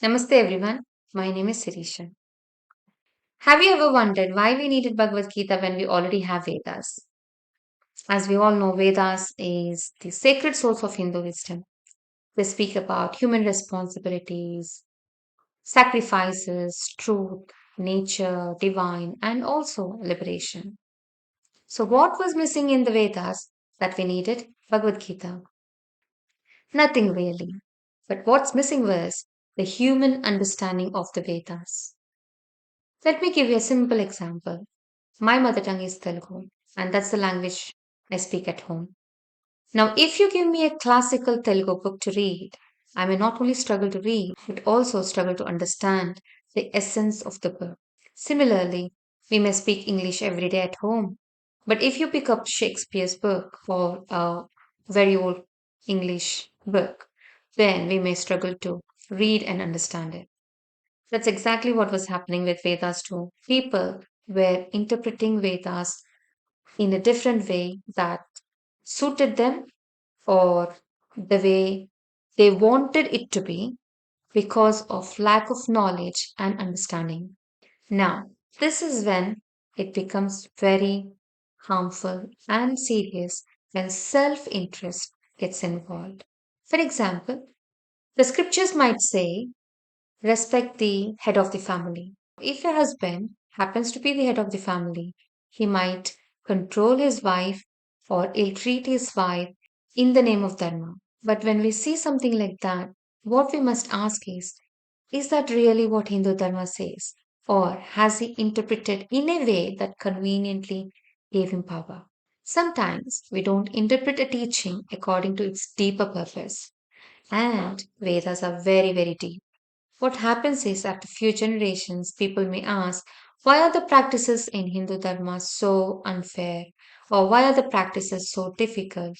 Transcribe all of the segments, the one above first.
Namaste everyone. My name is Sirisha. Have you ever wondered why we needed Bhagavad Gita when we already have Vedas? As we all know, Vedas is the sacred source of Hindu wisdom. They speak about human responsibilities, sacrifices, truth, nature, divine, and also liberation. So, what was missing in the Vedas that we needed? Bhagavad Gita. Nothing really. But what's missing was the human understanding of the Vedas. Let me give you a simple example. My mother tongue is Telugu, and that's the language I speak at home. Now, if you give me a classical Telugu book to read, I may not only struggle to read, but also struggle to understand the essence of the book. Similarly, we may speak English every day at home, but if you pick up Shakespeare's book or a very old English book, then we may struggle to read and understand it. That's exactly what was happening with Vedas too. People were interpreting Vedas in a different way that suited them or the way they wanted it to be because of lack of knowledge and understanding. Now, this is when it becomes very harmful and serious when self interest gets involved. For example, the scriptures might say, respect the head of the family. If a husband happens to be the head of the family, he might control his wife or ill treat his wife in the name of Dharma. But when we see something like that, what we must ask is that really what Hindu Dharma says? Or has he interpreted in a way that conveniently gave him power? Sometimes we don't interpret a teaching according to its deeper purpose. And Vedas are very, very deep. What happens is, after few generations, people may ask, why are the practices in Hindu Dharma so unfair? Or why are the practices so difficult?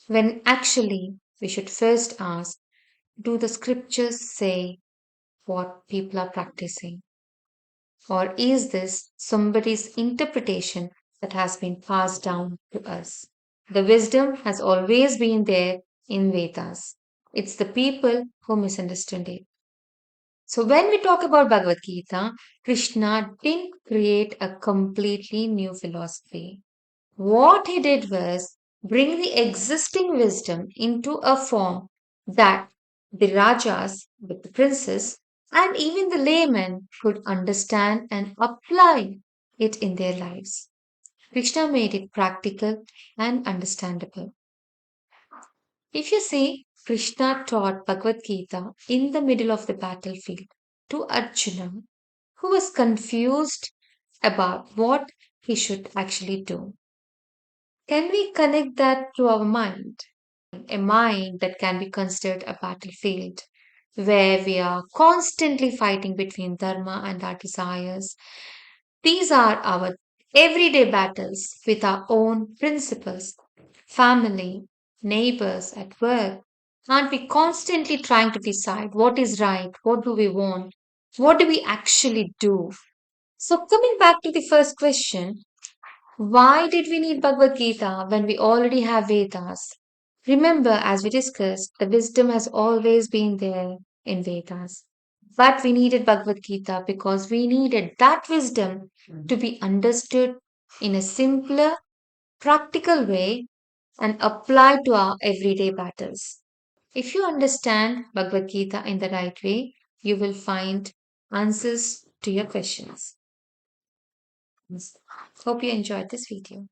When actually, we should first ask, do the scriptures say what people are practicing? Or is this somebody's interpretation that has been passed down to us? The wisdom has always been there in Vedas. It's the people who misunderstood it. So, when we talk about Bhagavad Gita, Krishna didn't create a completely new philosophy. What he did was bring the existing wisdom into a form that the Rajas, with the princes, and even the laymen could understand and apply it in their lives. Krishna made it practical and understandable. If you see, Krishna taught Bhagavad Gita in the middle of the battlefield to Arjuna, who was confused about what he should actually do. Can we connect that to our mind? A mind that can be considered a battlefield where we are constantly fighting between dharma and our desires. These are our everyday battles with our own principles, family, neighbors, at work. Aren't we constantly trying to decide what is right? What do we want? What do we actually do? So, coming back to the first question, why did we need Bhagavad Gita when we already have Vedas? Remember, as we discussed, the wisdom has always been there in Vedas. But we needed Bhagavad Gita because we needed that wisdom to be understood in a simpler, practical way and applied to our everyday battles. If you understand Bhagavad Gita in the right way, you will find answers to your questions. Hope you enjoyed this video.